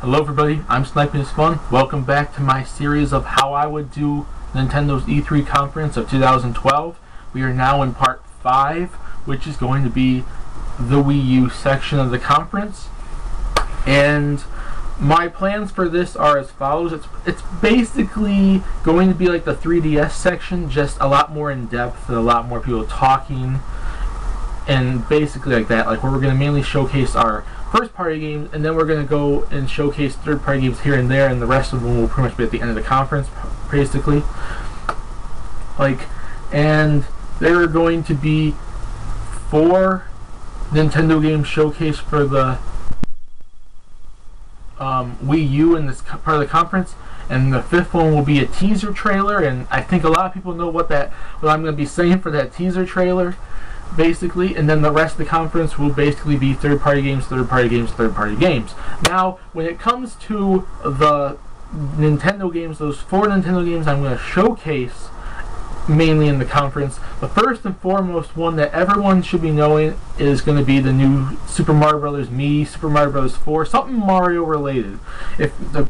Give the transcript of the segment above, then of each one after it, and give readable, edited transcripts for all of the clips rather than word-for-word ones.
Hello everybody, I'm Sniping is Fun. Welcome back to my series of how I would do Nintendo's E3 conference of 2012. We are now in part 5, which is going to be the Wii U section of the conference. And my plans for this are as follows. It's basically going to be like the 3DS section, just a lot more in depth and a lot more people talking. And basically like that, like where we're going to mainly showcase our first party games, and then we're going to go and showcase third party games here and there, and the rest of them will pretty much be at the end of the conference, basically. And there are going to be 4 Nintendo games showcased for the Wii U in this part of the conference, and the 5th one will be a teaser trailer, and I think a lot of people know what I'm going to be saying for that teaser trailer, basically. And then the rest of the conference will basically be third party games, third party games, third party games. Now, when it comes to the Nintendo games, those 4 Nintendo games I'm going to showcase mainly in the conference, the first and foremost one that everyone should be knowing is going to be the new Super Mario Bros. Mii, Super Mario Bros. 4, something Mario related. If the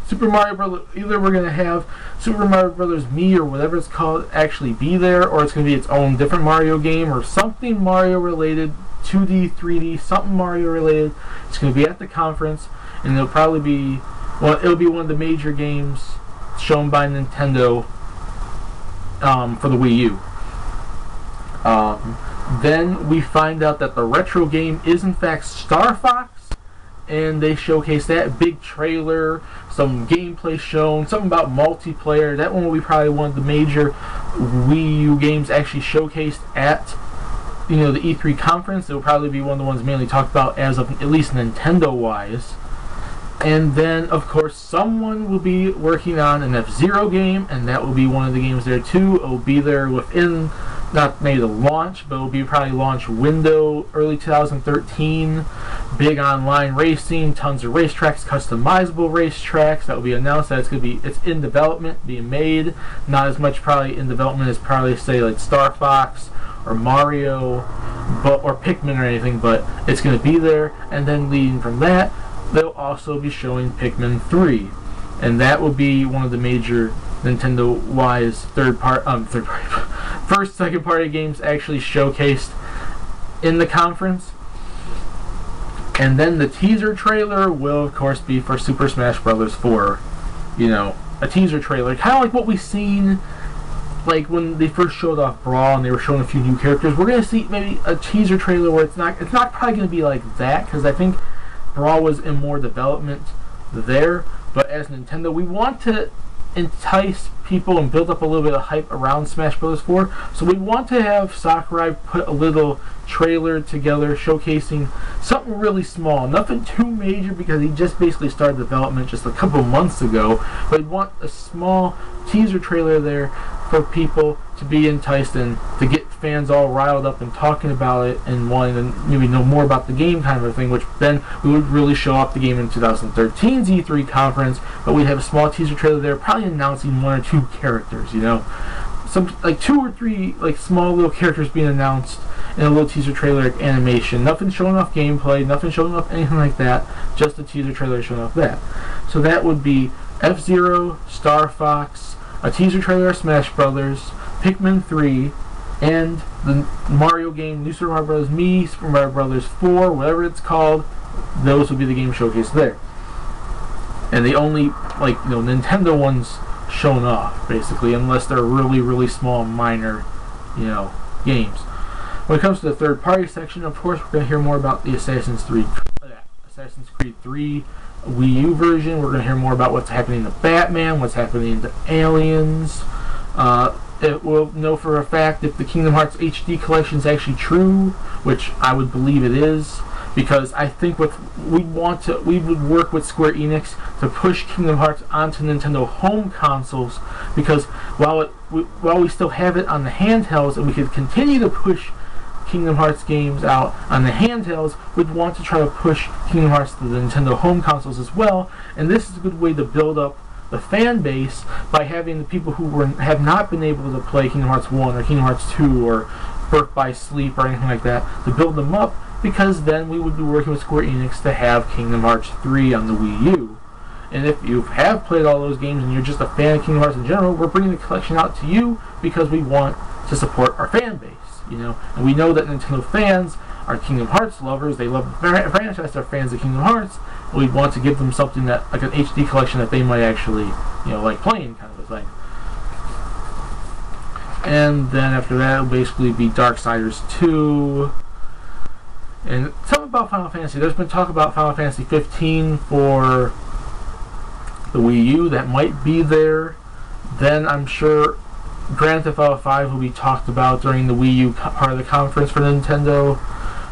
Super Mario Bros. Either we're going to have Super Mario Bros. Mii or whatever it's called actually be there, or it's going to be its own different Mario game, or something Mario related, 2D, 3D, something Mario related. It's going to be at the conference, and it'll probably be, well, it'll be one of the major games shown by Nintendo for the Wii U. Then we find out that the retro game is in fact Star Fox, and they showcase that big trailer, some gameplay shown, something about multiplayer. That one will be probably one of the major Wii U games actually showcased at the E3 conference. It will probably be one of the ones mainly talked about as of at least Nintendo-wise. And then, of course, someone will be working on an F-Zero game, and that will be one of the games there too. It will be there within, not maybe the launch, but it will be probably launch window early 2013. Big online racing, tons of racetracks, customizable racetracks. That will be announced that it's in development, being made. Not as much probably in development as probably say like Star Fox or Mario, or Pikmin or anything, but it's going to be there. And then leading from that, they'll also be showing Pikmin 3, and that will be one of the major Nintendo-wise first, second party games actually showcased in the conference. And then the teaser trailer will of course be for Super Smash Bros. 4. A teaser trailer, kind of like what we've seen like when they first showed off Brawl and they were showing a few new characters. We're going to see maybe a teaser trailer where it's not probably going to be like that, because I think Brawl was in more development there, but as Nintendo, we want to entice people and build up a little bit of hype around Smash Bros. 4, so we want to have Sakurai put a little trailer together showcasing something really small, nothing too major because he just basically started development just a couple months ago, but we want a small teaser trailer there for people to be enticed and to get fans all riled up and talking about it and wanting to maybe know more about the game, kind of a thing, which then we would really show off the game in 2013's E3 conference, but we'd have a small teaser trailer there probably announcing 1 or 2 characters, some like 2 or 3 like small little characters being announced in a little teaser trailer animation. Nothing showing off gameplay, nothing showing off anything like that, just a teaser trailer showing off that. So that would be F-Zero, Star Fox, a teaser trailer of Smash Brothers, Pikmin 3, and the Mario game, New Super Mario Bros. Mii, Super Mario Bros. 4, whatever it's called. Those will be the game showcased there. And the only Nintendo ones shown off, basically, unless they're really, really small, minor, games. When it comes to the third party section, of course, we're going to hear more about the Assassin's Creed 3 Wii U version. We're going to hear more about what's happening to Batman, what's happening to Aliens. It will know for a fact if the Kingdom Hearts HD collection is actually true, which I would believe it is, because I think we would work with Square Enix to push Kingdom Hearts onto Nintendo home consoles, because while we still have it on the handhelds and we could continue to push Kingdom Hearts games out on the handhelds, we'd want to try to push Kingdom Hearts to the Nintendo home consoles as well, and this is a good way to build up the fan base by having the people who have not been able to play Kingdom Hearts 1 or Kingdom Hearts 2 or Birth by Sleep or anything like that, to build them up because then we would be working with Square Enix to have Kingdom Hearts 3 on the Wii U. And if you have played all those games and you're just a fan of Kingdom Hearts in general, we're bringing the collection out to you because we want to support our fan base, you know. And we know that Nintendo fans are Kingdom Hearts lovers. They love the franchise. They're fans of Kingdom Hearts. And we want to give them something that, like an HD collection that they might actually, you know, like playing, kind of a thing. And then after that, it'll basically be Darksiders 2. And something about Final Fantasy. There's been talk about Final Fantasy 15 for the Wii U that might be there. Then I'm sure Grand Theft Auto 5 will be talked about during the Wii U part of the conference for Nintendo.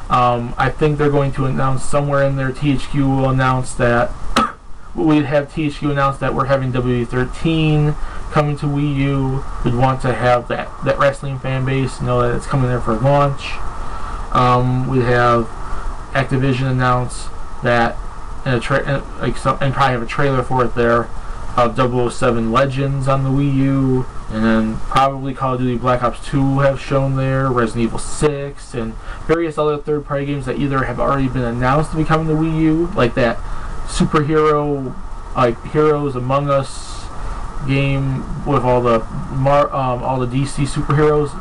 I think they're going to announce somewhere in there, THQ will announce that we'd have THQ announce that we're having WWE13 coming to Wii U. We'd want to have that wrestling fan base know that it's coming there for launch. We have Activision announce that, and probably have a trailer for it there, of 007 Legends on the Wii U, and then probably Call of Duty Black Ops 2 will have shown there, Resident Evil 6, and various other third-party games that either have already been announced to be coming to Wii U, like that superhero, like Heroes Among Us game with all the DC superheroes,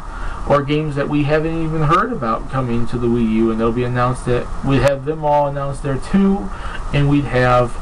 or games that we haven't even heard about coming to the Wii U, and they'll be announced. That we'd have them all announced there too, and we'd have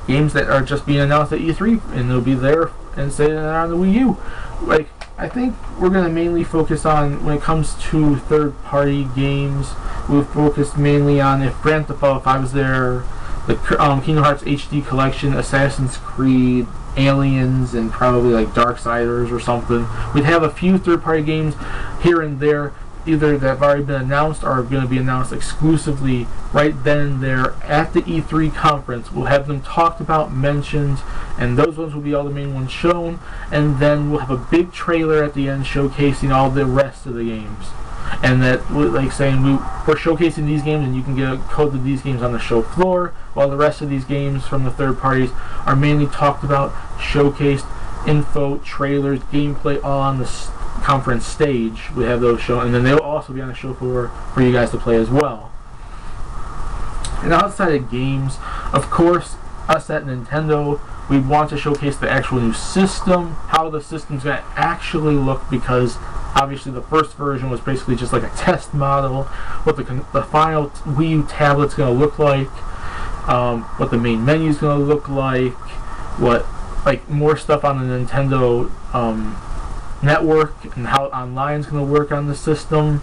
games that are just being announced at E3, and they'll be there and sitting there on the Wii U. Like, I think we're going to mainly focus on, when it comes to third-party games, we'll focus mainly on if Grand Theft Auto 5 is there, the Kingdom Hearts HD Collection, Assassin's Creed, Aliens, and probably like Darksiders or something. We'd have a few third-party games here and there, either that have already been announced or are going to be announced exclusively right then and there at the E3 conference. We'll have them talked about, mentioned, and those ones will be all the main ones shown, and then we'll have a big trailer at the end showcasing all the rest of the games. And that, like saying, we're showcasing these games and you can get a code to these games on the show floor, while the rest of these games from the third parties are mainly talked about, showcased, info, trailers, gameplay, all on the conference stage. We have those shown, and then they'll also be on the show floor for you guys to play as well. And outside of games, of course, us at Nintendo, we want to showcase the actual new system, how the system's going to actually look, because obviously the first version was basically just like a test model, what the final Wii U tablet's going to look like, what the main menu's going to look like, what, like, more stuff on the Nintendo network, and how online's going to work on the system,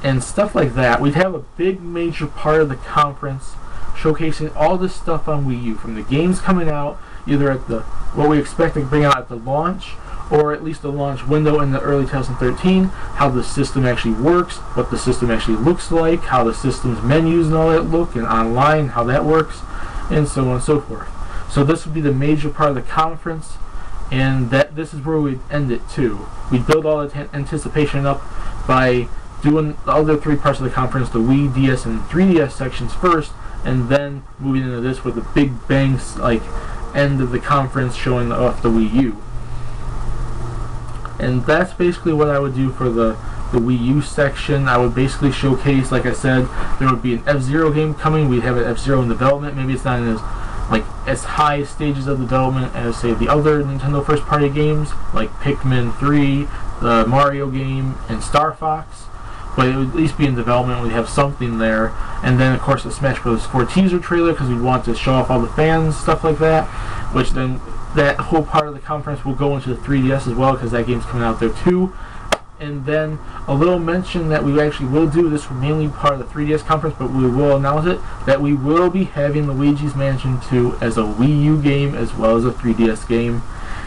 and stuff like that. We'd have a big major part of the conference showcasing all this stuff on Wii U, from the games coming out, either at the, what we expect to bring out at the launch, or at least the launch window in the early 2013, how the system actually works, what the system actually looks like, how the system's menus and all that look, and online, how that works, and so on and so forth. So this would be the major part of the conference, and that this is where we'd end it too. We'd build all the anticipation up by doing the other three parts of the conference, the Wii, DS, and 3DS sections first, and then moving into this with the big bangs, like, end of the conference showing off the Wii U. And that's basically what I would do for the Wii U section. I would basically showcase, like I said, there would be an F-Zero game coming. We'd have an F-Zero in development. Maybe it's not in as high stages of development as, say, the other Nintendo first-party games, like Pikmin 3, the Mario game, and Star Fox. But it would at least be in development. We'd have something there. And then, of course, the Smash Bros. 4 teaser trailer, because we'd want to show off all the fans, stuff like that. Which then, that whole part of the conference will go into the 3DS as well, because that game's coming out there too. And then a little mention that we actually will do, this will mainly be part of the 3DS conference, but we will announce it, that we will be having Luigi's Mansion 2 as a Wii U game as well as a 3DS game.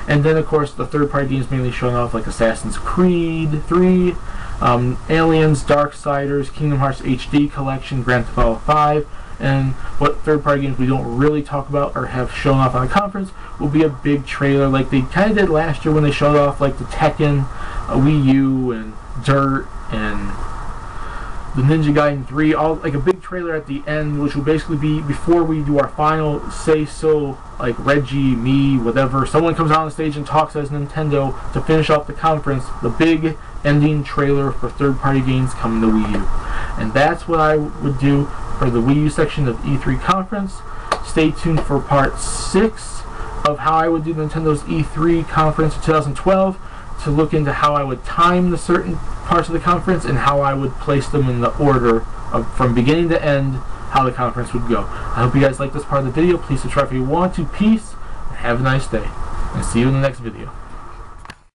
And then, of course, the third-party games mainly showing off, like Assassin's Creed 3, Aliens, Darksiders, Kingdom Hearts HD Collection, Grand Theft Auto 5, and what third-party games we don't really talk about or have shown off on the conference will be a big trailer, like they kind of did last year when they showed off, like, the Tekken, Wii U, and Dirt, and the Ninja Gaiden 3, all like a big trailer at the end, which will basically be before we do our final say-so, like Reggie, me, whatever, someone comes out on the stage and talks as Nintendo to finish off the conference, the big ending trailer for third-party games coming to Wii U. And that's what I would do for the Wii U section of E3 conference. Stay tuned for part 6 of how I would do Nintendo's E3 conference of 2012 to look into how I would time the certain parts of the conference and how I would place them in the order of from beginning to end, how the conference would go. I hope you guys like this part of the video. Please subscribe if you want to. Peace, and have a nice day. And see you in the next video.